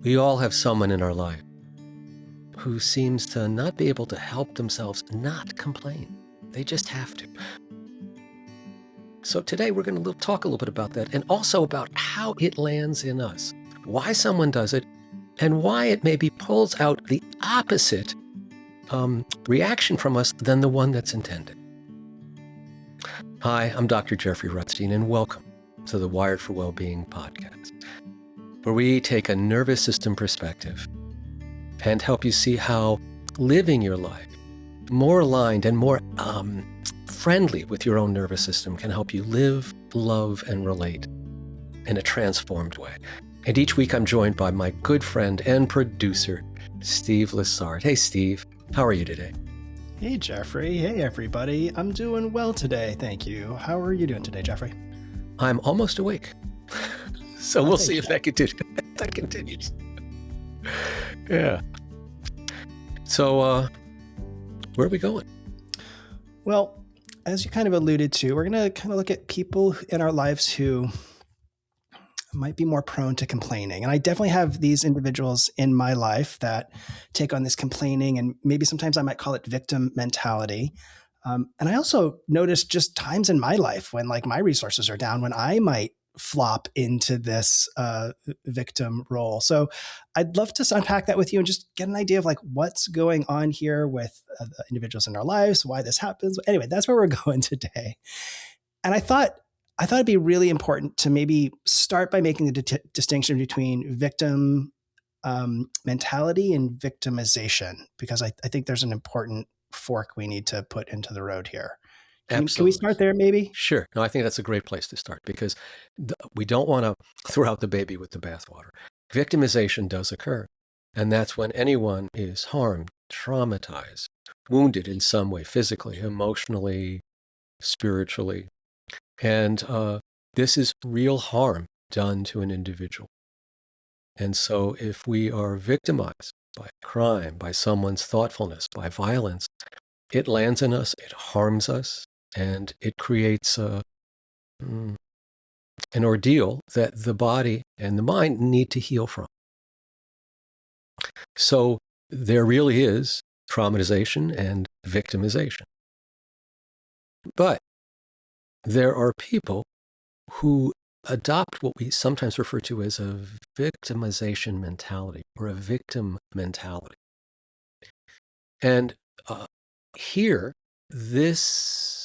We all have someone in our life who seems to not be able to help themselves not complain. They just have to. So today we're going to talk a little bit about that, and also about how it lands in us, why someone does it, and why it maybe pulls out the opposite reaction from us than the one that's intended. Hi, I'm Dr. Jeffrey Rutstein, and welcome to the Wired for Wellbeing podcast, where we take a nervous system perspective and help you see how living your life more aligned and more friendly with your own nervous system can help you live, love, and relate in a transformed way. And each week I'm joined by my good friend and producer, Steve Lessard. Hey, Steve, how are you today? Hey, Jeffrey. Hey, everybody. I'm doing well today. Thank you. How are you doing today, Jeffrey? I'm almost awake. So we'll see if that continues. Yeah. So where are we going? Well, as you kind of alluded to, we're going to kind of look at people in our lives who might be more prone to complaining. And I definitely have these individuals in my life that take on this complaining, and maybe sometimes I might call it victim mentality. And I also noticed just times in my life when like my resources are down, when I might flop into this victim role. So I'd love to unpack that with you and just get an idea of like what's going on here with the individuals in our lives, why this happens. Anyway, that's where we're going today. And I thought it'd be really important to maybe start by making the distinction between victim mentality and victimization, because I think there's an important fork we need to put into the road here. Can we start there maybe? Sure. No, I think that's a great place to start, because we don't want to throw out the baby with the bathwater. Victimization does occur. And that's when anyone is harmed, traumatized, wounded in some way, physically, emotionally, spiritually. And this is real harm done to an individual. And so if we are victimized by crime, by someone's thoughtfulness, by violence, it lands in us, it harms us, and it creates an ordeal that the body and the mind need to heal from. So there really is traumatization and victimization. But there are people who adopt what we sometimes refer to as a victimization mentality or a victim mentality. And here, this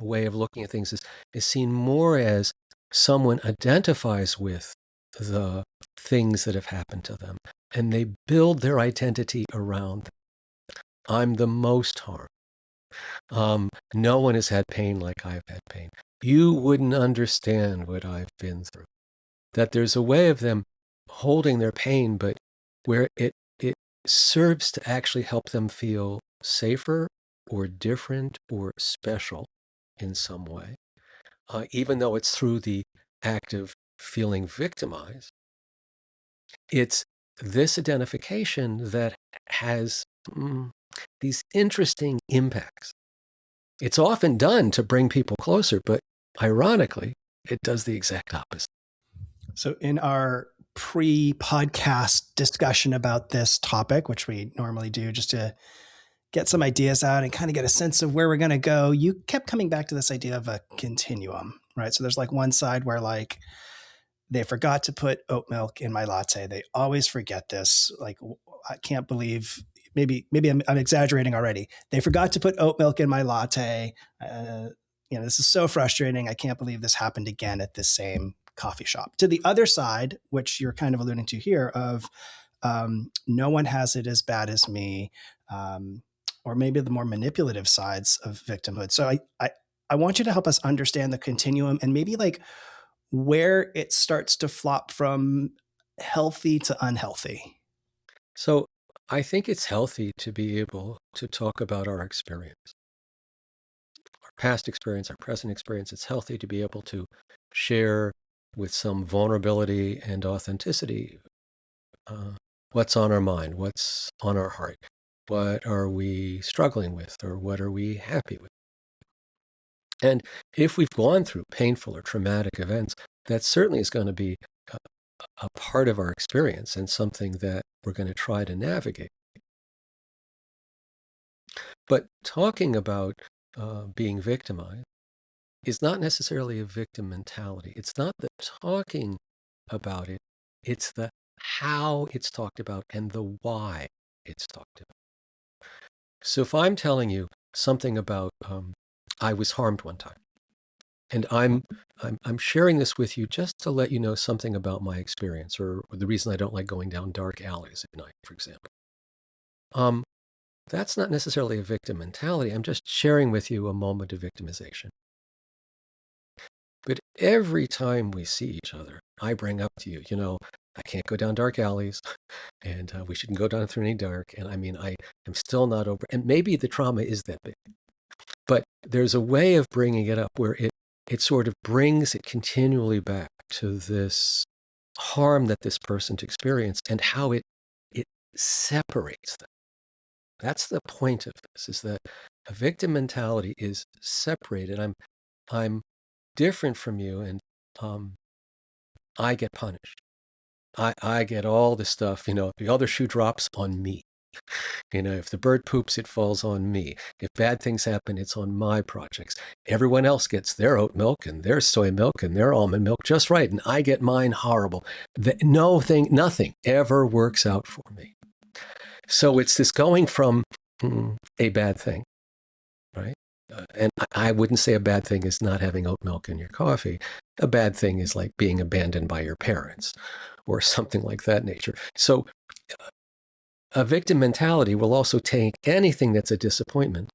way of looking at things is seen more as someone identifies with the things that have happened to them, and they build their identity around them. I'm the most harmed. No one has had pain like I've had pain. You wouldn't understand what I've been through. That there's a way of them holding their pain, but where it serves to actually help them feel safer or different or special in some way, even though it's through the act of feeling victimized. It's this identification that has these interesting impacts. It's often done to bring people closer, but ironically, it does the exact opposite. So in our pre-podcast discussion about this topic, which we normally do just to get some ideas out and kind of get a sense of where we're going to go, you kept coming back to this idea of a continuum, right? So there's like one side where like they forgot to put oat milk in my latte. They always forget this. Like, I can't believe, maybe I'm exaggerating already. They forgot to put oat milk in my latte. This is so frustrating. I can't believe this happened again at this same coffee shop. To the other side, which you're kind of alluding to here, of no one has it as bad as me, or maybe the more manipulative sides of victimhood. So I want you to help us understand the continuum and maybe like where it starts to flop from healthy to unhealthy. So I think it's healthy to be able to talk about our experience, our past experience, our present experience. It's healthy to be able to share with some vulnerability and authenticity what's on our mind, what's on our heart, what are we struggling with, or what are we happy with. And if we've gone through painful or traumatic events, that certainly is going to be a part of our experience and something that we're going to try to navigate. But talking about being victimized is not necessarily a victim mentality. It's not the talking about it, it's the how it's talked about and the why it's talked about. So if I'm telling you something about I was harmed one time, and I'm sharing this with you just to let you know something about my experience, or the reason I don't like going down dark alleys at night, for example. That's not necessarily a victim mentality. I'm just sharing with you a moment of victimization. But every time we see each other, I bring up to you, I can't go down dark alleys, and we shouldn't go down through any dark. And I mean, I am still not over. And maybe the trauma is that big, but there's a way of bringing it up where it sort of brings it continually back to this harm that this person's experienced and how it separates them. That's the point of this, is that a victim mentality is separated. I'm different from you, and I get punished. I get all the stuff, the other shoe drops on me. If the bird poops, it falls on me. If bad things happen, it's on my projects. Everyone else gets their oat milk and their soy milk and their almond milk just right, and I get mine horrible. Nothing ever works out for me. So it's this going from a bad thing, right? And I wouldn't say a bad thing is not having oat milk in your coffee. A bad thing is like being abandoned by your parents or something like that nature. So a victim mentality will also take anything that's a disappointment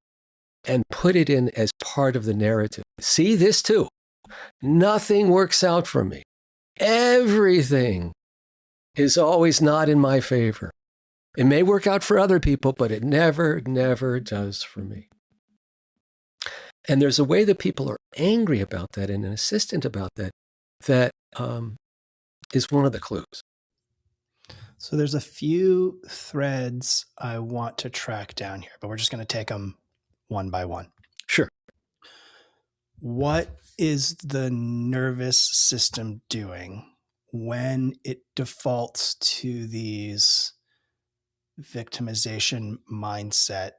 and put it in as part of the narrative. See this too. Nothing works out for me. Everything is always not in my favor. It may work out for other people, but it never, never does for me. And there's a way that people are angry about that and insistent about that, that is one of the clues. So there's a few threads I want to track down here, but we're just going to take them one by one. Sure. What is the nervous system doing when it defaults to these victimization mindset,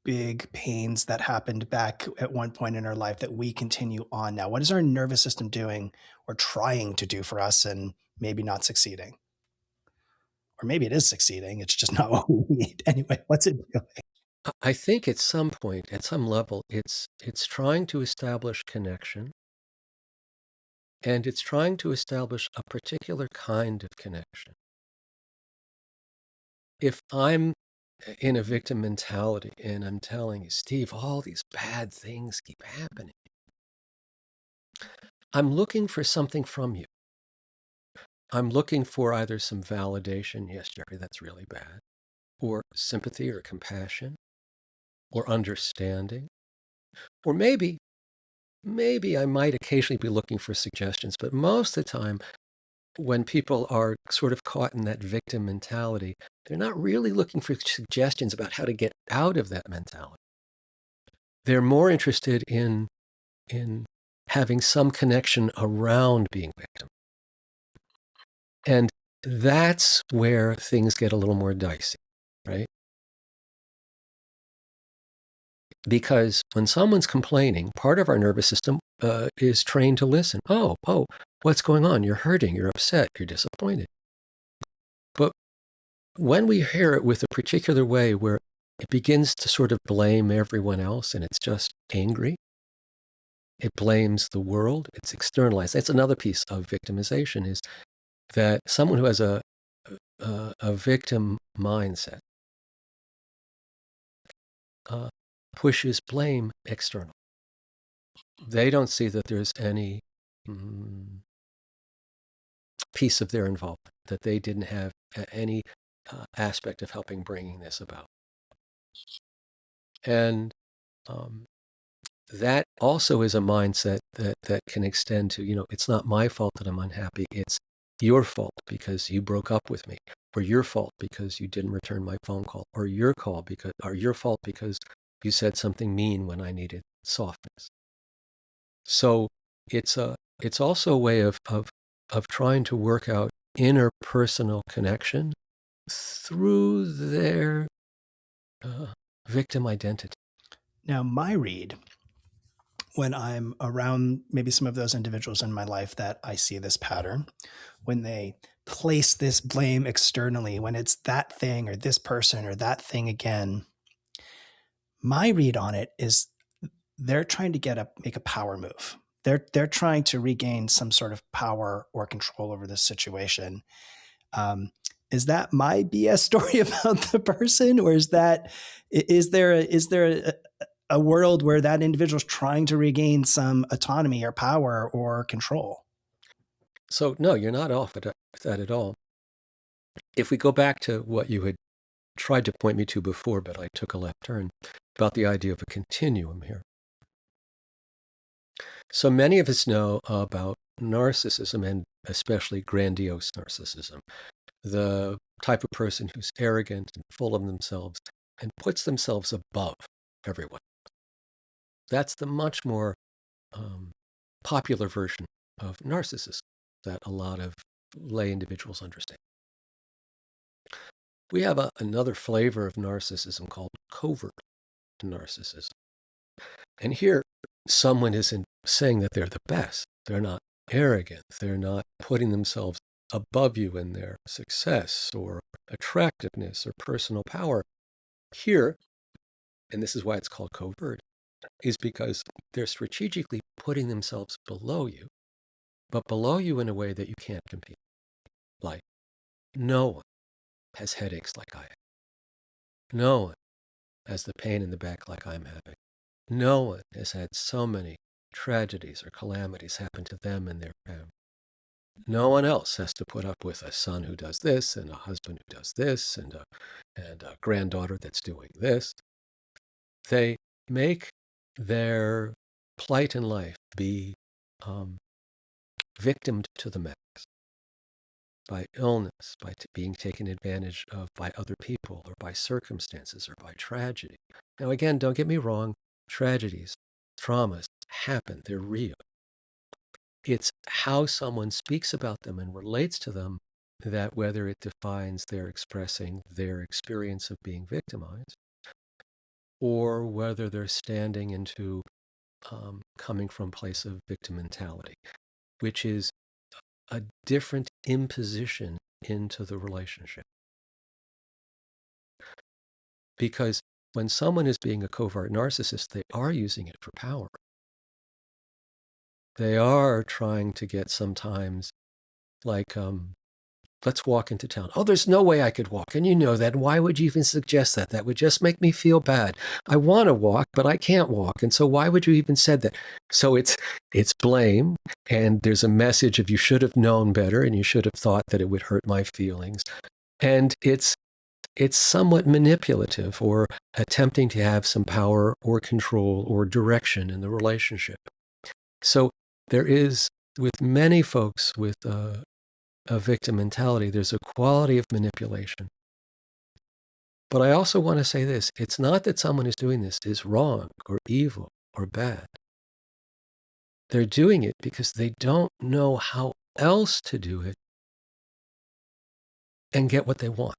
big pains that happened back at one point in our life that we continue on now? What is our nervous system doing or trying to do for us and maybe not succeeding? Or maybe it is succeeding, it's just not what we need. Anyway, what's it doing? I think at some point, at some level, it's trying to establish connection, and it's trying to establish a particular kind of connection. If I'm in a victim mentality and I'm telling you, Steve, all these bad things keep happening, I'm looking for something from you. I'm looking for either some validation, yes, Jerry, that's really bad, or sympathy or compassion, or understanding, or maybe I might occasionally be looking for suggestions, but most of the time, when people are sort of caught in that victim mentality, they're not really looking for suggestions about how to get out of that mentality. They're more interested in having some connection around being victim. And that's where things get a little more dicey, right? Because when someone's complaining, part of our nervous system is trained to listen. Oh, what's going on? You're hurting, you're upset, you're disappointed. But when we hear it with a particular way where it begins to sort of blame everyone else and it's just angry, it blames the world, it's externalized. That's another piece of victimization, is that someone who has a victim mindset pushes blame external. They don't see that there's any piece of their involvement, that they didn't have any aspect of helping bringing this about. And that also is a mindset that can extend to, it's not my fault that I'm unhappy, it's your fault because you broke up with me, or your fault because you didn't return my phone call, or your fault because you said something mean when I needed softness. So it's also a way of trying to work out interpersonal connection through their victim identity. Now, my read, when I'm around maybe some of those individuals in my life that I see this pattern, when they place this blame externally, when it's that thing or this person or that thing again, my read on it is they're trying to make a power move. They're trying to regain some sort of power or control over this situation. Um, is that my BS story about the person, or is there a world where that individual is trying to regain some autonomy or power or control? So no, you're not off with that at all. If we go back to what you had tried to point me to before, but I took a left turn, about the idea of a continuum here. So many of us know about narcissism, and especially grandiose narcissism, the type of person who's arrogant and full of themselves and puts themselves above everyone. That's the much more popular version of narcissism that a lot of lay individuals understand. We have another flavor of narcissism called covert narcissism. And here, someone isn't saying that they're the best. They're not arrogant. They're not putting themselves above you in their success or attractiveness or personal power. Here, and this is why it's called covert, is because they're strategically putting themselves below you, but below you in a way that you can't compete. Like, no one has headaches like I have. No one has the pain in the back like I'm having. No one has had so many tragedies or calamities happen to them and their family. No one else has to put up with a son who does this and a husband who does this and a granddaughter that's doing this. They make their plight in life be victimed to the max by illness, by being taken advantage of by other people or by circumstances or by tragedy. Now, again, don't get me wrong, tragedies, traumas happen, they're real. It's how someone speaks about them and relates to them that whether it defines their expressing their experience of being victimized or whether they're standing into coming from a place of victim mentality, which is a different imposition into the relationship. Because when someone is being a covert narcissist, they are using it for power. They are trying to get sometimes like, let's walk into town. Oh, there's no way I could walk. And you know that. Why would you even suggest that? That would just make me feel bad. I want to walk, but I can't walk. And so why would you even said that? So it's blame. And there's a message of you should have known better and you should have thought that it would hurt my feelings. And it's somewhat manipulative or attempting to have some power or control or direction in the relationship. So there is, with many folks with a victim mentality, there's a quality of manipulation. But I also want to say this, it's not that someone who's doing this is wrong or evil or bad. They're doing it because they don't know how else to do it and get what they want.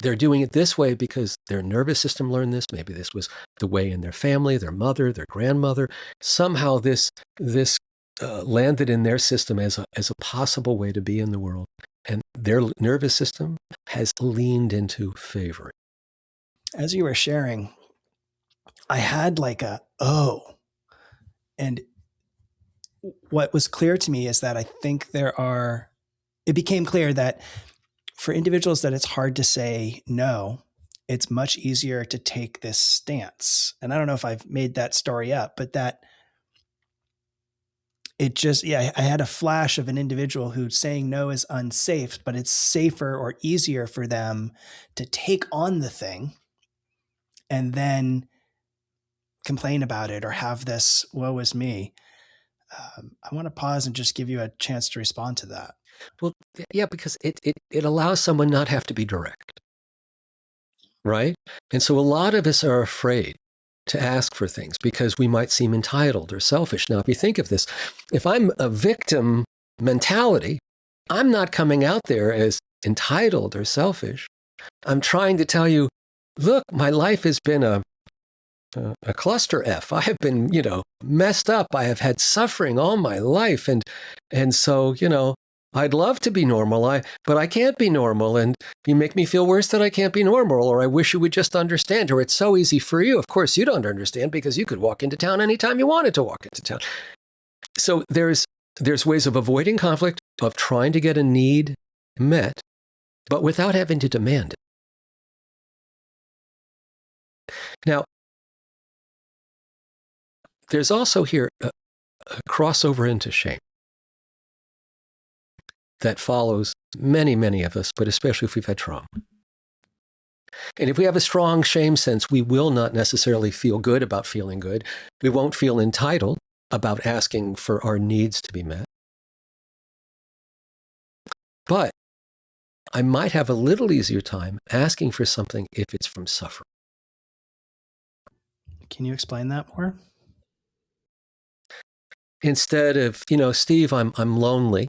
They're doing it this way because their nervous system learned this. Maybe this was the way in their family, their mother, their grandmother. Somehow this landed in their system as a possible way to be in the world. And their nervous system has leaned into favoring. As you were sharing, I had like and what was clear to me is that I think it became clear that for individuals that it's hard to say no, it's much easier to take this stance. And I don't know if I've made that story up, but that it just, I had a flash of an individual who's saying no is unsafe, but it's safer or easier for them to take on the thing and then complain about it or have this woe is me. I want to pause and just give you a chance to respond to that. Well, yeah, because it allows someone not have to be direct, right? And so a lot of us are afraid to ask for things because we might seem entitled or selfish. Now, if you think of this, if I'm a victim mentality, I'm not coming out there as entitled or selfish. I'm trying to tell you, look, my life has been a cluster F. I have been, messed up. I have had suffering all my life. And so, I'd love to be normal, but I can't be normal. And you make me feel worse that I can't be normal, or I wish you would just understand, or it's so easy for you. Of course, you don't understand because you could walk into town anytime you wanted to walk into town. So there's ways of avoiding conflict, of trying to get a need met, but without having to demand it. Now, there's also here a crossover into shame that follows many, many of us, but especially if we've had trauma. And if we have a strong shame sense, we will not necessarily feel good about feeling good. We won't feel entitled about asking for our needs to be met. But I might have a little easier time asking for something if it's from suffering. Can you explain that more? Instead of, Steve, I'm lonely.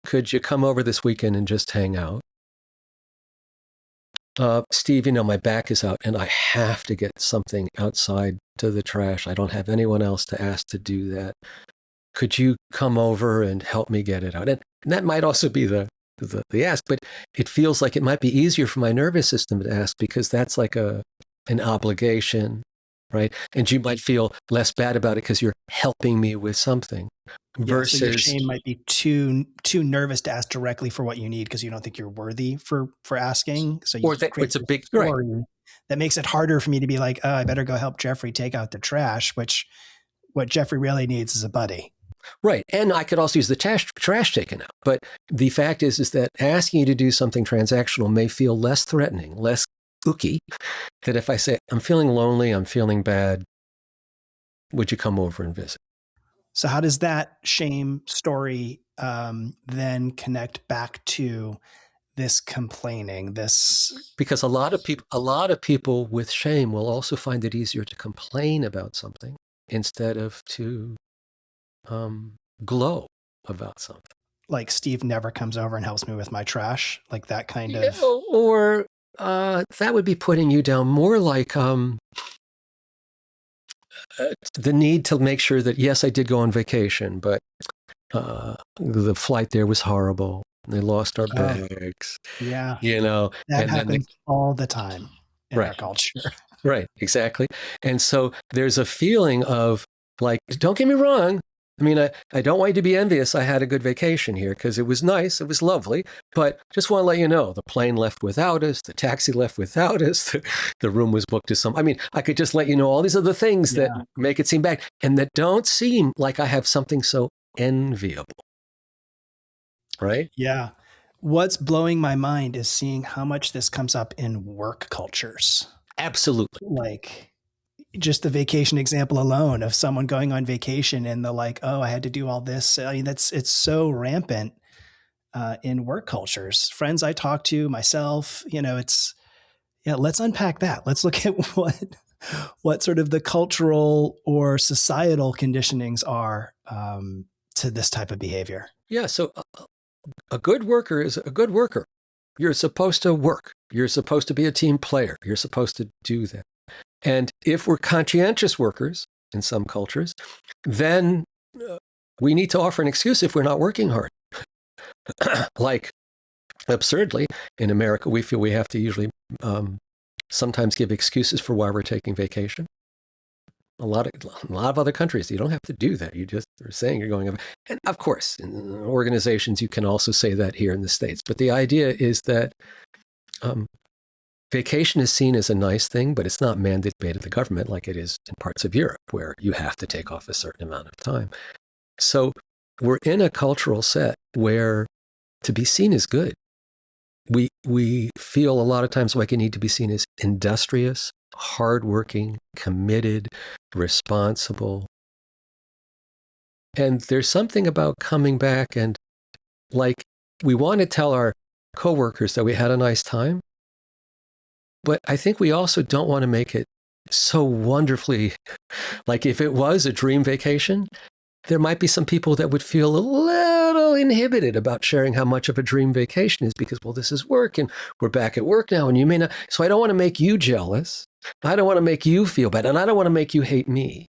Could you come over this weekend and just hang out? Steve, my back is out and I have to get something outside to the trash. I don't have anyone else to ask to do that. Could you come over and help me get it out? And that might also be the ask, but it feels like it might be easier for my nervous system to ask because that's like an obligation, right? And you might feel less bad about it because you're helping me with something. Versus, so your shame might be too nervous to ask directly for what you need because you don't think you're worthy for asking. So you create it's a big story that makes it harder for me to be like, oh, I better go help Jeffrey take out the trash, which what Jeffrey really needs is a buddy. Right. And I could also use the trash taken out. But the fact is that asking you to do something transactional may feel less threatening, less ooky, that if I say, I'm feeling lonely, I'm feeling bad, would you come over and visit? So how does that shame story then connect back to this complaining, this? Because a lot of people with shame will also find it easier to complain about something instead of to glow about something. Like Steve never comes over and helps me with my trash, like that kind of. Or that would be putting you down more like the need to make sure that, yes, I did go on vacation, but the flight there was horrible. They lost our bags. Yeah. That and happens all the time in our culture. Right, exactly. And so there's a feeling of like, don't get me wrong. I mean, I don't want you to be envious. I had a good vacation here because it was nice. It was lovely. But just want to let you know, the plane left without us. The taxi left without us. The room was booked to some. I mean, I could just let you know all these other things that make it seem bad and that don't seem like I have something so enviable. Right? Yeah. What's blowing my mind is seeing how much this comes up in work cultures. Absolutely. Like just the vacation example alone of someone going on vacation and the like, oh, I had to do all this. I mean, it's so rampant in work cultures. Friends I talk to, myself, let's unpack that. Let's look at what sort of the cultural or societal conditionings are to this type of behavior. Yeah. So a good worker is a good worker. You're supposed to work. You're supposed to be a team player. You're supposed to do that. And if we're conscientious workers in some cultures, then we need to offer an excuse if we're not working hard. Like, absurdly, in America, we feel we have to usually sometimes give excuses for why we're taking vacation. A lot of other countries, you don't have to do that. You just are saying you're going. And of course, in organizations, you can also say that here in the States. But the idea is that vacation is seen as a nice thing, but it's not mandated by the government like it is in parts of Europe, where you have to take off a certain amount of time. So we're in a cultural set where to be seen as good, we feel a lot of times like you need to be seen as industrious, hardworking, committed, responsible. And there's something about coming back and like we want to tell our coworkers that we had a nice time, but I think we also don't want to make it so wonderfully, like if it was a dream vacation, there might be some people that would feel a little little inhibited about sharing how much of a dream vacation is because, well, this is work and we're back at work now and you may not. So I don't want to make you jealous. I don't want to make you feel bad. And I don't want to make you hate me.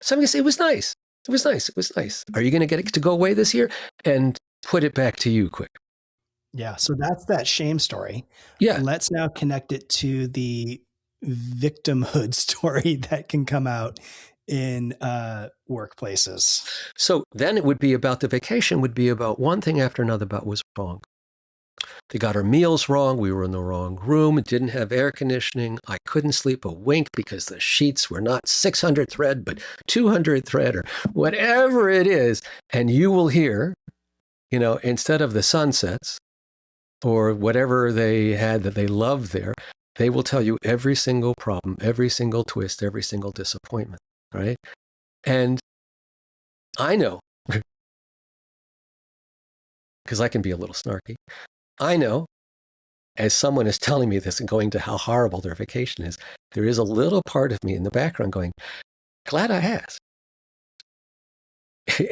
So I'm going to say, it was nice. It was nice. It was nice. Are you going to get it to go away this year? And put it back to you quick. Yeah. So that's that shame story. Yeah. Let's now connect it to the victimhood story that can come out in workplaces. So then it would be about the vacation, would be about one thing after another about what was wrong. They got our meals wrong. We were in the wrong room. It didn't have air conditioning. I couldn't sleep a wink because the sheets were not 600 thread, but 200 thread or whatever it is. And you will hear, instead of the sunsets or whatever they had that they loved there, they will tell you every single problem, every single twist, every single disappointment, right? And I know, because I can be a little snarky, I know, as someone is telling me this and going to how horrible their vacation is, there is a little part of me in the background going, glad I asked.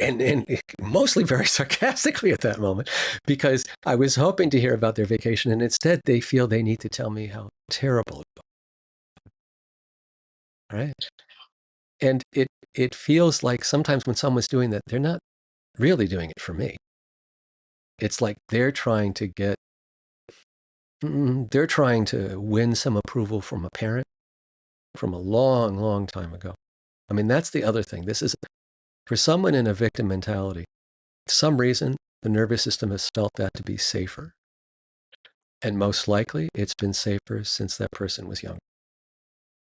And mostly very sarcastically at that moment, because I was hoping to hear about their vacation, and instead they feel they need to tell me how terrible it was. Right? And it feels like sometimes when someone's doing that, they're not really doing it for me. It's like they're trying to win some approval from a parent from a long, long time ago. I mean, that's the other thing. This is, for someone in a victim mentality, for some reason, the nervous system has felt that to be safer. And most likely, it's been safer since that person was young.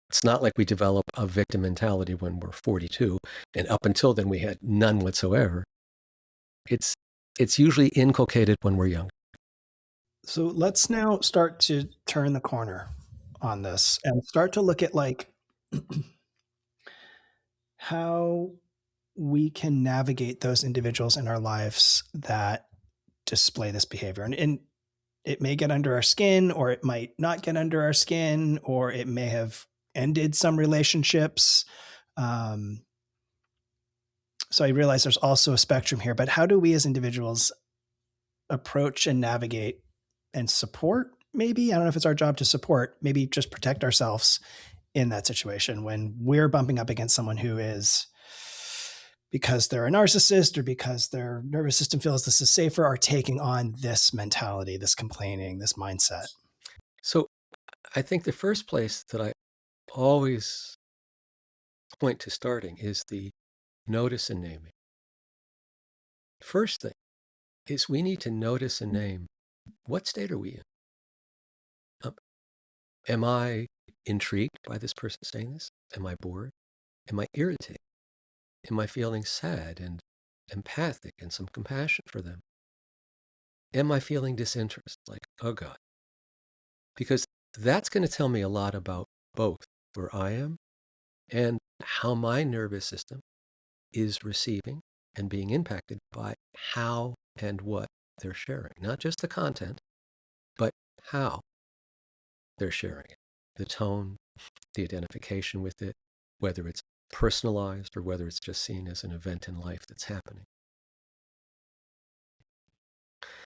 It's not like we develop a victim mentality when we're 42, and up until then we had none whatsoever. It's usually inculcated when we're young. So let's now start to turn the corner on this and start to look at like how we can navigate those individuals in our lives that display this behavior. And it may get under our skin, or it might not get under our skin, or it may have ended some relationships. So I realize there's also a spectrum here, but how do we as individuals approach and navigate and support? Maybe, I don't know if it's our job to support, maybe just protect ourselves in that situation when we're bumping up against someone who is, because they're a narcissist or because their nervous system feels this is safer, are taking on this mentality, this complaining, this mindset. So I think the first place that I always point to starting is the notice and naming. First thing is we need to notice and name, what state are we in? Am I intrigued by this person saying this? Am I bored? Am I irritated? Am I feeling sad and empathic and some compassion for them? Am I feeling disinterest? Like, oh God. Because that's going to tell me a lot about both where I am and how my nervous system is receiving and being impacted by how and what they're sharing. Not just the content, but how they're sharing it. The tone, the identification with it, whether it's personalized or whether it's just seen as an event in life that's happening.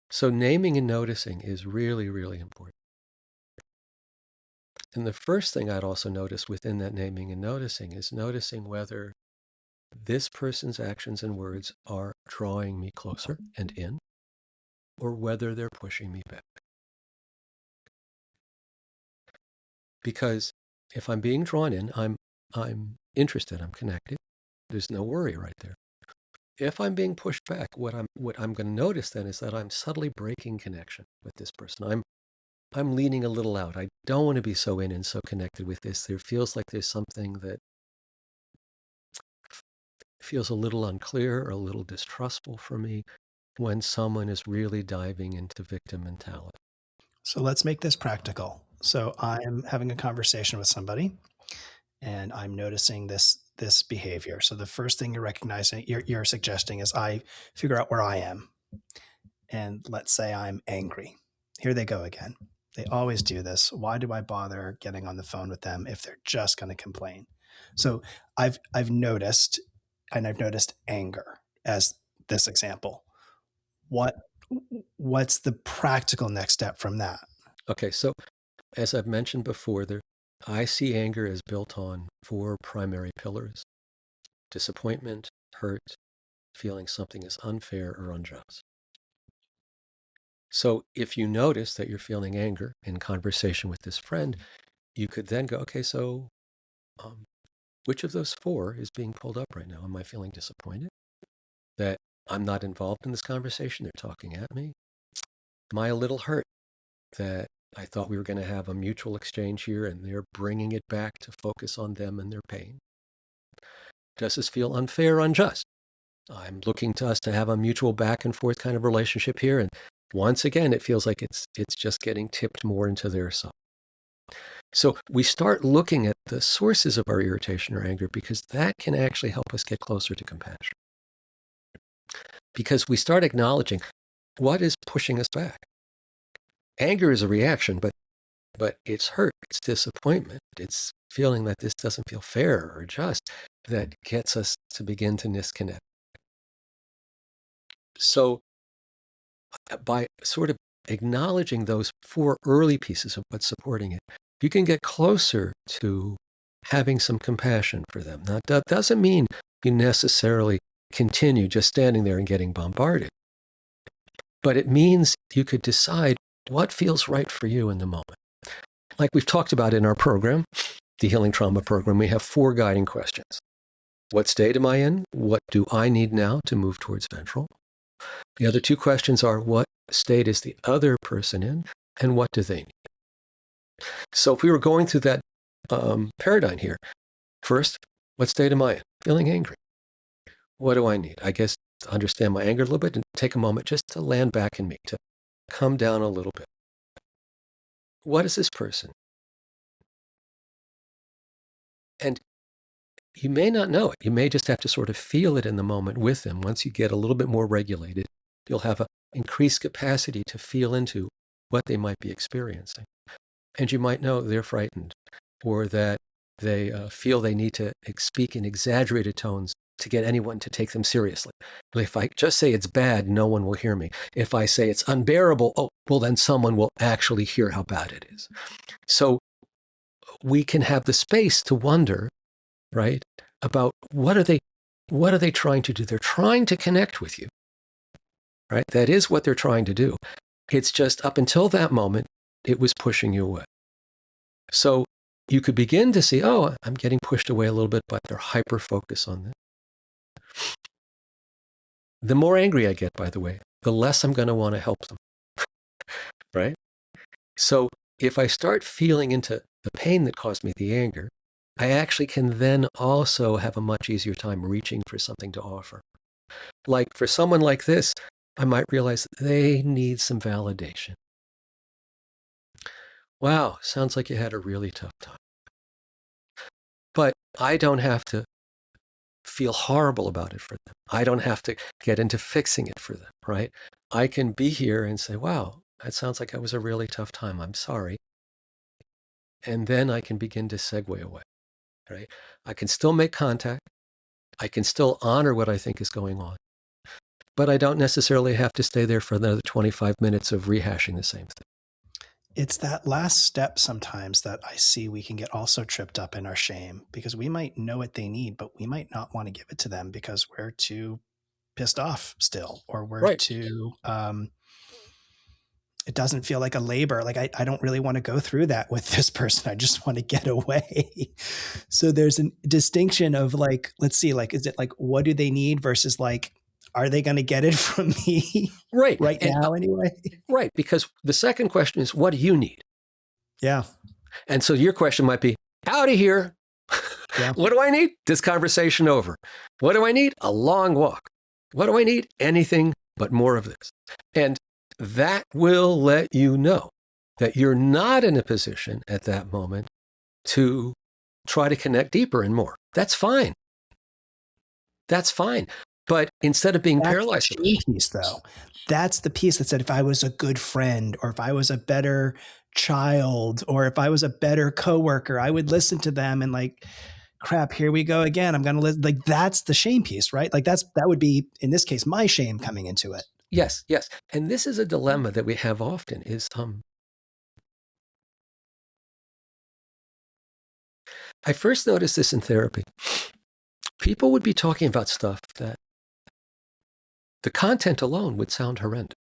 So naming and noticing is really, really important. And the first thing I'd also notice within that naming and noticing is noticing whether this person's actions and words are drawing me closer and in, or whether they're pushing me back. Because if I'm being drawn in, I'm interested, I'm connected. There's no worry right there. If I'm being pushed back, what I'm going to notice then is that I'm subtly breaking connection with this person. I'm leaning a little out. I don't want to be so in and so connected with this. There feels like there's something that feels a little unclear or a little distrustful for me when someone is really diving into victim mentality. So let's make this practical. So I'm having a conversation with somebody and I'm noticing this behavior. So the first thing you're recognizing, you're suggesting is I figure out where I am. And let's say I'm angry. Here they go again. They always do this. Why do I bother getting on the phone with them if they're just going to complain? So I've noticed, and I've noticed anger as this example. what what's the practical next step from that? Okay, so as I've mentioned before, I see anger as built on four primary pillars: disappointment, hurt, feeling something is unfair or unjust. So if you notice that you're feeling anger in conversation with this friend, you could then go, okay, so um, which of those four is being pulled up right now? Am I feeling disappointed that I'm not involved in this conversation? They're talking at me. Am I a little hurt that I thought we were going to have a mutual exchange here and they're bringing it back to focus on them and their pain? Does this feel unfair, unjust? I'm looking to us to have a mutual back and forth kind of relationship here. And once again, it feels like it's just getting tipped more into their side. So we start looking at the sources of our irritation or anger, because that can actually help us get closer to compassion. Because we start acknowledging what is pushing us back. Anger is a reaction, but it's hurt, it's disappointment, it's feeling that this doesn't feel fair or just that gets us to begin to disconnect. So by sort of acknowledging those four early pieces of what's supporting it, you can get closer to having some compassion for them. Now, that doesn't mean you necessarily continue just standing there and getting bombarded, but it means you could decide what feels right for you in the moment. Like we've talked about in our program, the Healing Trauma Program, we have four guiding questions. What state am I in? What do I need now to move towards ventral? The other two questions are, what state is the other person in, and what do they need? So if we were going through that paradigm here, first, what state am I in? Feeling angry. What do I need? I guess to understand my anger a little bit and take a moment just to land back in me, to come down a little bit. What is this person? And you may not know it. You may just have to sort of feel it in the moment with them. Once you get a little bit more regulated, you'll have an increased capacity to feel into what they might be experiencing. And you might know they're frightened, or that they feel they need to speak in exaggerated tones to get anyone to take them seriously. If I just say it's bad, no one will hear me. If I say it's unbearable, oh, well, then someone will actually hear how bad it is. So we can have the space to wonder, right, about what are they trying to do? They're trying to connect with you, right? That is what they're trying to do. It's just up until that moment, it was pushing you away. So you could begin to see, oh, I'm getting pushed away a little bit, but they're hyper-focused on this. The more angry I get, by the way, the less I'm going to want to help them, right? So if I start feeling into the pain that caused me the anger, I actually can then also have a much easier time reaching for something to offer. Like for someone like this, I might realize they need some validation. Wow, sounds like you had a really tough time. But I don't have to feel horrible about it for them. I don't have to get into fixing it for them, right? I can be here and say, wow, that sounds like it was a really tough time. I'm sorry. And then I can begin to segue away, right? I can still make contact. I can still honor what I think is going on. But I don't necessarily have to stay there for another 25 minutes of rehashing the same thing. It's that last step sometimes that I see we can get also tripped up in our shame, because we might know what they need, but we might not want to give it to them because we're too pissed off still, or we're Right. too, it doesn't feel like a labor. Like I don't really want to go through that with this person. I just want to get away. So there's a distinction of like, let's see, like, is it like, what do they need versus like, are they going to get it from me Right. right And, now anyway? right. Because the second question is, what do you need? Yeah. And so your question might be, howdy here. Yeah. What do I need? This conversation over. What do I need? A long walk. What do I need? Anything but more of this. And that will let you know that you're not in a position at that moment to try to connect deeper and more. That's fine. That's fine. But instead of being That's paralyzed, the shame piece, though. That's the piece that said, if I was a good friend, or if I was a better child, or if I was a better coworker, I would listen to them and like, crap, here we go again. I'm going to listen. Like, that's the shame piece, right? Like that would be, in this case, my shame coming into it. Yes, yes. And this is a dilemma that we have often is I first noticed this in therapy. People would be talking about stuff that the content alone would sound horrendous,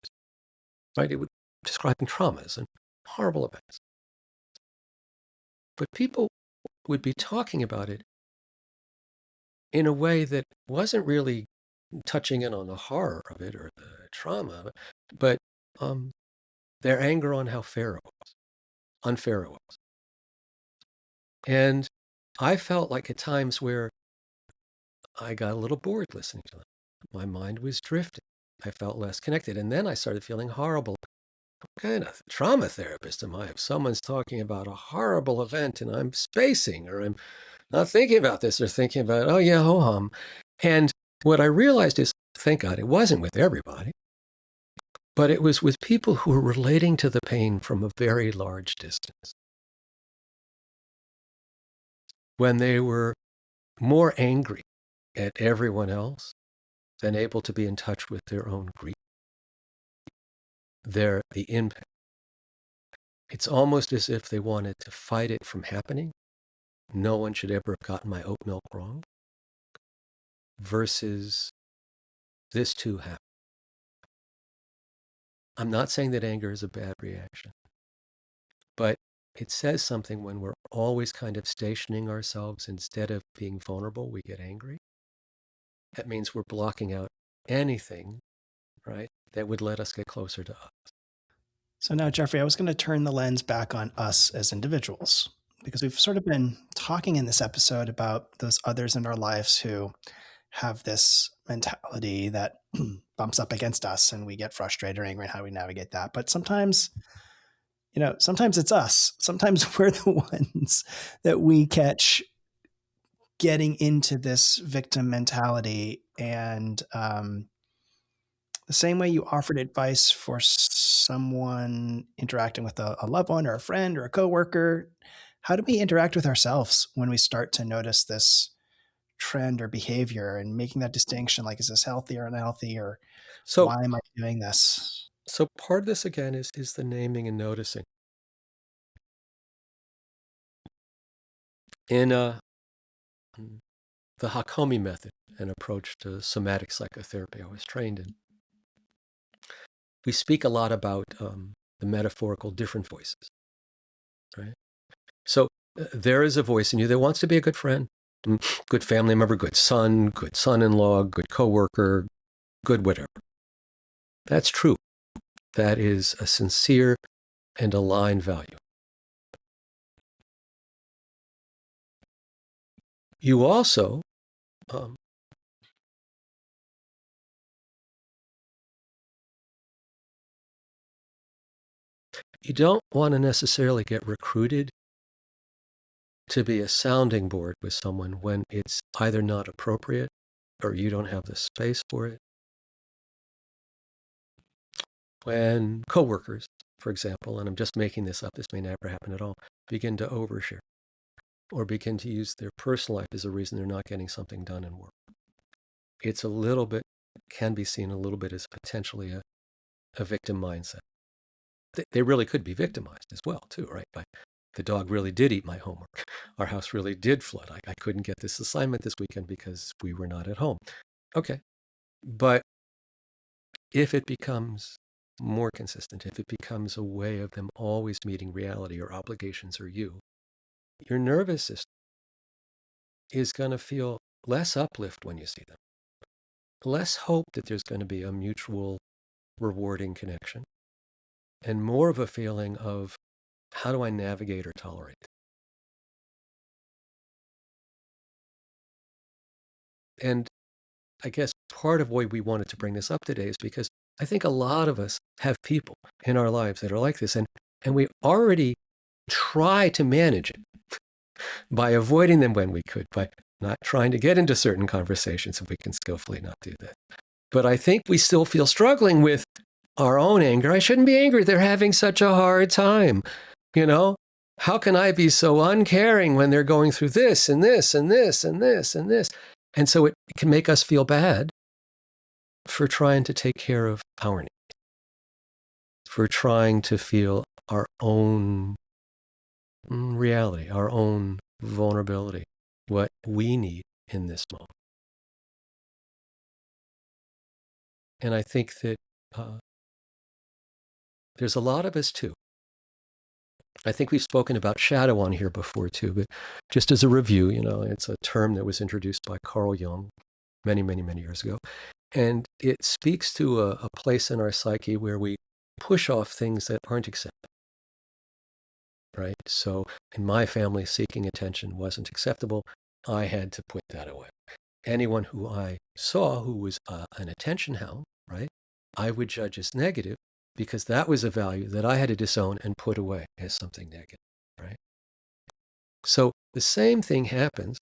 right? It would be describing traumas and horrible events. But people would be talking about it in a way that wasn't really touching in on the horror of it or the trauma, but their anger on how fair it was, unfair it was. And I felt like at times where I got a little bored listening to them. My mind was drifting. I felt less connected. And then I started feeling horrible. What kind of trauma therapist am I if someone's talking about a horrible event and I'm spacing or I'm not thinking about this or thinking about, oh yeah, ho hum. And what I realized is, thank God, it wasn't with everybody, but it was with people who were relating to the pain from a very large distance. When they were more angry at everyone else than able to be in touch with their own grief, the impact. It's almost as if they wanted to fight it from happening. No one should ever have gotten my oat milk wrong. Versus this too happened. I'm not saying that anger is a bad reaction, but it says something when we're always kind of stationing ourselves instead of being vulnerable, we get angry. That means we're blocking out anything, right, that would let us get closer to us. So now, Jeffrey, I was going to turn the lens back on us as individuals, because we've sort of been talking in this episode about those others in our lives who have this mentality that bumps up against us and we get frustrated or angry and how we navigate that. But sometimes, sometimes it's us. Sometimes we're the ones that we catch getting into this victim mentality. And the same way you offered advice for someone interacting with a loved one or a friend or a coworker, how do we interact with ourselves when we start to notice this trend or behavior and making that distinction? Like, is this healthy or unhealthy, or So, why am I doing this? so part of this again is the naming and noticing. In the Hakomi method, an approach to somatic psychotherapy I was trained in, we speak a lot about the metaphorical different voices, right? So there is a voice in you that wants to be a good friend, good family member, good son-in-law, good coworker, good whatever. That's true. That is a sincere and aligned value. You also you don't want to necessarily get recruited to be a sounding board with someone when it's either not appropriate or you don't have the space for it. When coworkers, for example, and I'm just making this up, this may never happen at all, begin to overshare or begin to use their personal life as a reason they're not getting something done in work. It's a little bit, can be seen a little bit as potentially a victim mindset. They really could be victimized as well, too, right? The dog really did eat my homework. Our house really did flood. I couldn't get this assignment this weekend because we were not at home. Okay. But if it becomes more consistent, if it becomes a way of them always meeting reality or obligations or you, your nervous system is going to feel less uplift when you see them, less hope that there's going to be a mutual rewarding connection, and more of a feeling of how do I navigate or tolerate? And I guess part of why we wanted to bring this up today is because I think a lot of us have people in our lives that are like this, and we already try to manage it by avoiding them when we could, by not trying to get into certain conversations if we can skillfully not do that. But I think we still feel struggling with our own anger. I shouldn't be angry. They're having such a hard time. How can I be so uncaring when they're going through this and this and this and this and this? And so it can make us feel bad. for trying to take care of our needs, for trying to feel our own reality, our own vulnerability, what we need in this moment. And I think that there's a lot of us too. I think we've spoken about shadow on here before too, but just as a review, it's a term that was introduced by Carl Jung many, many, many years ago. And it speaks to a place in our psyche where we push off things that aren't acceptable, right? So in my family, seeking attention wasn't acceptable. I had to put that away. Anyone who I saw who was an attention hound, right, I would judge as negative because that was a value that I had to disown and put away as something negative, right? So the same thing happens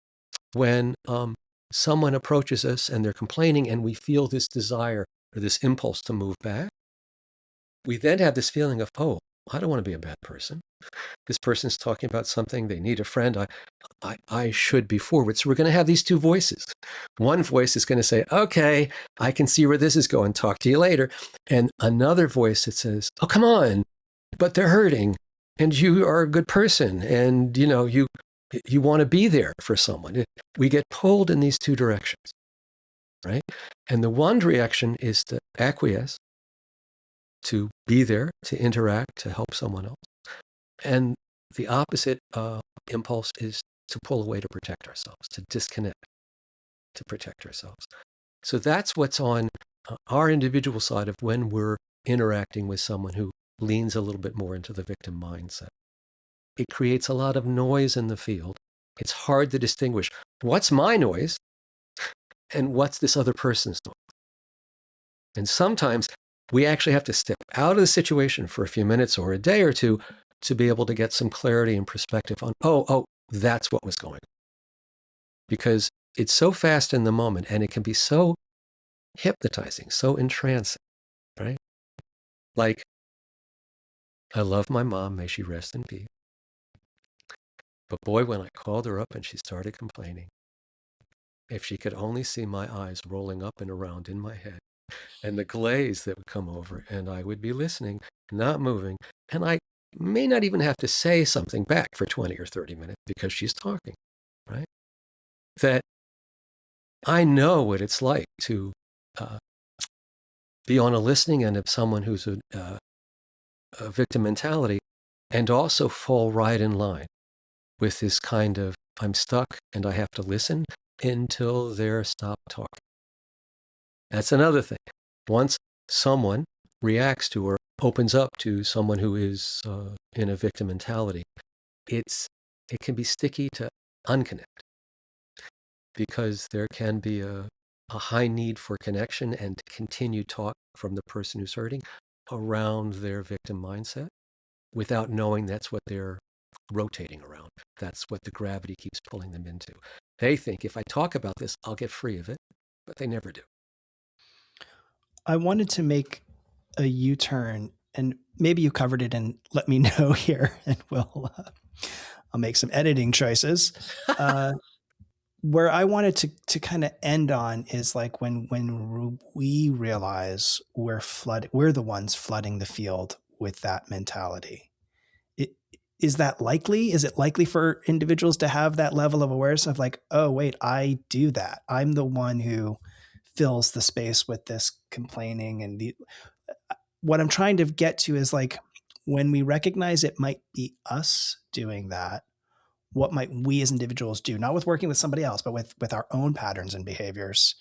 when someone approaches us and they're complaining and we feel this desire or this impulse to move back. We then have this feeling of, oh, I don't want to be a bad person. This person's talking about something, they need a friend. I should be forward. So we're going to have these two voices. One voice is going to say, okay, I can see where this is going. Talk to you later. And another voice that says, oh, come on, but they're hurting and you are a good person. And, you want to be there for someone. We get pulled in these two directions, right? And the one reaction is to acquiesce, to be there, to interact, to help someone else. And the opposite impulse is to pull away to protect ourselves, to disconnect, to protect ourselves. So that's what's on our individual side of when we're interacting with someone who leans a little bit more into the victim mindset. It creates a lot of noise in the field. It's hard to distinguish what's my noise and what's this other person's noise. And sometimes we actually have to step out of the situation for a few minutes or a day or two to be able to get some clarity and perspective on, oh, that's what was going on. Because it's so fast in the moment and it can be so hypnotizing, so entrancing, right? Like, I love my mom, may she rest in peace. But boy, when I called her up and she started complaining, if she could only see my eyes rolling up and around in my head and the glaze that would come over, and I would be listening, not moving, and I may not even have to say something back for 20 or 30 minutes because she's talking, right? That I know what it's like to be on a listening end of someone who's a victim mentality and also fall right in line with this kind of, I'm stuck and I have to listen until they're stopped talking. That's another thing. Once someone reacts to or opens up to someone who is in a victim mentality, it can be sticky to unconnect because there can be a high need for connection and continued talk from the person who's hurting around their victim mindset without knowing that's what they're rotating around. That's what the gravity keeps pulling them into. They think if I talk about this, I'll get free of it, but they never do. I wanted to make a U-turn, and maybe you covered it and let me know here, and I'll make some editing choices. Where I wanted to kind of end on is like when we realize we're the ones flooding the field with that mentality. Is that likely? Is it likely for individuals to have that level of awareness of like, oh wait, I do that. I'm the one who fills the space with this complaining. And what I'm trying to get to is like, when we recognize it might be us doing that, what might we as individuals do, not with working with somebody else, but with our own patterns and behaviors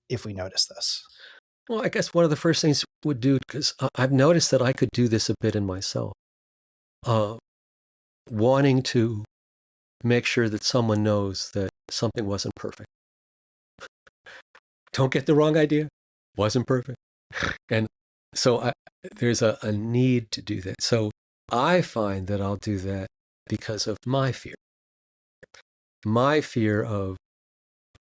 if we notice this? Well, I guess one of the first things would do, because I've noticed that I could do this a bit in myself, wanting to make sure that someone knows that something wasn't perfect. Don't get the wrong idea. Wasn't perfect. And so there's a need to do that. So I find that I'll do that because of my fear. My fear of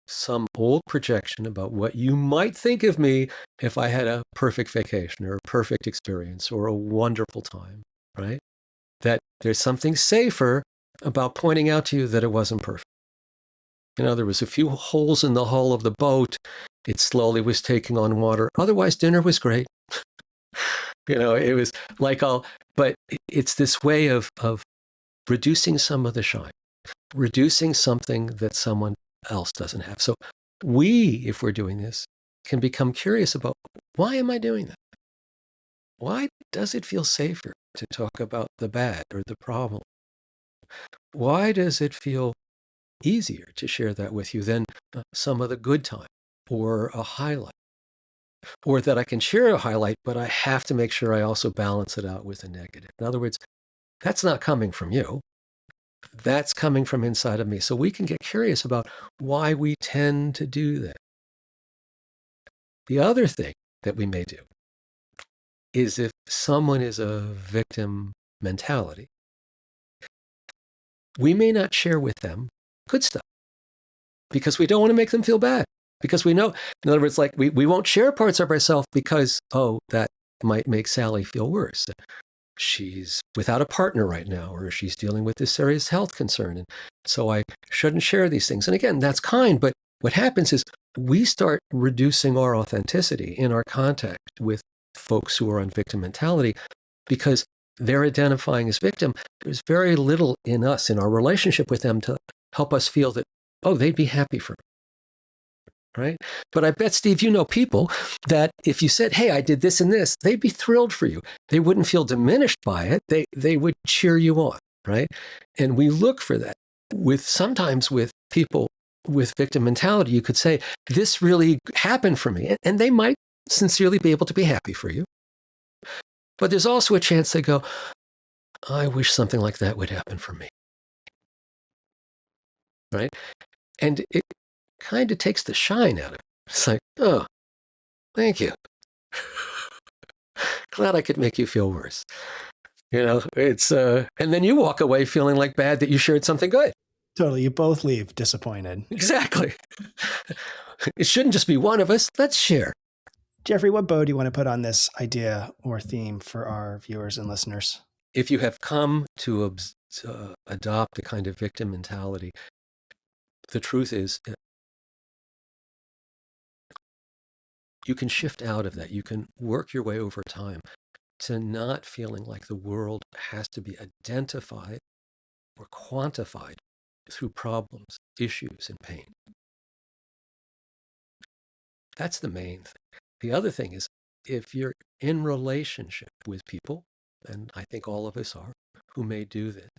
some old projection about what you might think of me if I had a perfect vacation or a perfect experience or a wonderful time, right? That there's something safer about pointing out to you that it wasn't perfect. There was a few holes in the hull of the boat It slowly was taking on water. Otherwise, dinner was great. It was like but it's this way of reducing some of the shine, reducing something that someone else doesn't have. So we, if we're doing this, can become curious about, why am I doing that? Why does it feel safer to talk about the bad or the problem? Why does it feel easier to share that with you than some of the good time or a highlight? Or that I can share a highlight, but I have to make sure I also balance it out with a negative. In other words, that's not coming from you. That's coming from inside of me. So we can get curious about why we tend to do that. The other thing that we may do is, if someone is a victim mentality, we may not share with them good stuff because we don't want to make them feel bad. Because we know, in other words, like we won't share parts of ourselves because, that might make Sally feel worse. She's without a partner right now, or she's dealing with this serious health concern. And so I shouldn't share these things. And again, that's kind, but what happens is we start reducing our authenticity in our contact with folks who are on victim mentality, because they're identifying as victim. There's very little in us, in our relationship with them, to help us feel that, they'd be happy for me. Right? But I bet, Steve, you know people that if you said, hey, I did this and this, they'd be thrilled for you. They wouldn't feel diminished by it. They would cheer you on, right? And we look for that sometimes with people with victim mentality. You could say, this really happened for me. And they might sincerely be able to be happy for you. But there's also a chance they go, I wish something like that would happen for me. Right? And it kind of takes the shine out of it. It's like, oh, thank you. Glad I could make you feel worse. It's and then you walk away feeling like bad that you shared something good. Totally. You both leave disappointed. Exactly. It shouldn't just be one of us. Let's share. Jeffrey, what bow do you want to put on this idea or theme for our viewers and listeners? If you have come to adopt a kind of victim mentality, the truth is, you can shift out of that. You can work your way over time to not feeling like the world has to be identified or quantified through problems, issues, and pain. That's the main thing. The other thing is, if you're in relationship with people, and I think all of us are, who may do this,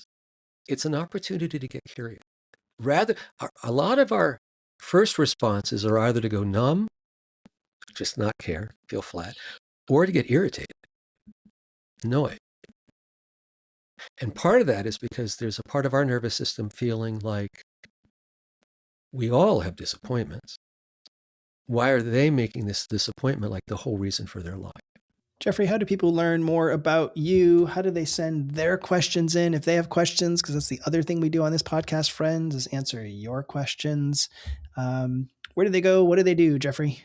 it's an opportunity to get curious. A lot of our first responses are either to go numb, just not care, feel flat, or to get irritated, annoyed. And part of that is because there's a part of our nervous system feeling like we all have disappointments. Why are they making this disappointment like the whole reason for their life? Jeffrey, how do people learn more about you? How do they send their questions in if they have questions? Because that's the other thing we do on this podcast, friends, is answer your questions. Where do they go? What do they do, Jeffrey?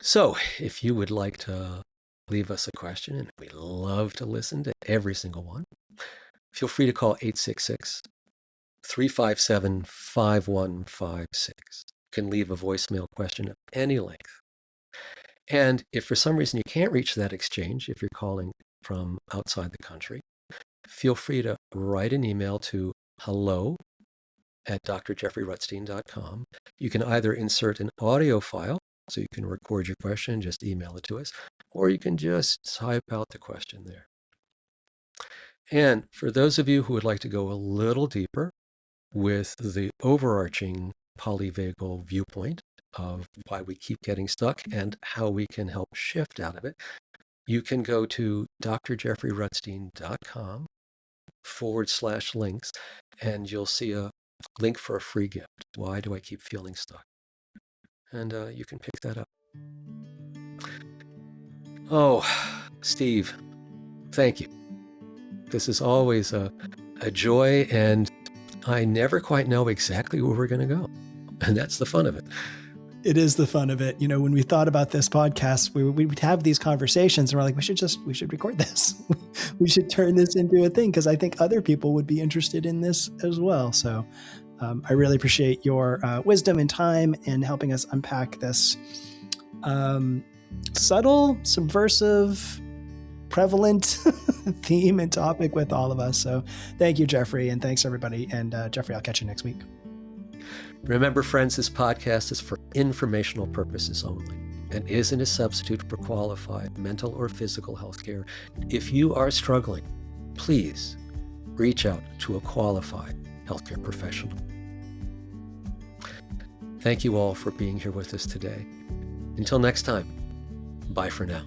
So if you would like to leave us a question, and we love to listen to every single one, feel free to call 866-357-5156. You can leave a voicemail question of any length. And if for some reason you can't reach that exchange, if you're calling from outside the country, feel free to write an email to hello@drjeffreyrutstein.com. You can either insert an audio file, so you can record your question, just email it to us, or you can just type out the question there. And for those of you who would like to go a little deeper with the overarching polyvagal viewpoint of why we keep getting stuck and how we can help shift out of it, you can go to drjeffreyrutstein.com/links, and you'll see a link for a free gift. Why do I keep feeling stuck? And you can pick that up. Oh, Steve, thank you. This is always a joy, and I never quite know exactly where we're going to go. And that's the fun of it. It is the fun of it. When we thought about this podcast, we would have these conversations and we're like, we should record this. We should turn this into a thing, because I think other people would be interested in this as well. So I really appreciate your wisdom and time in helping us unpack this subtle, subversive, prevalent theme and topic with all of us. So thank you, Jeffrey, and thanks everybody. And Jeffrey, I'll catch you next week. Remember, friends, this podcast is for informational purposes only and isn't a substitute for qualified mental or physical health care. If you are struggling, please reach out to a qualified healthcare professional. Thank you all for being here with us today. Until next time, bye for now.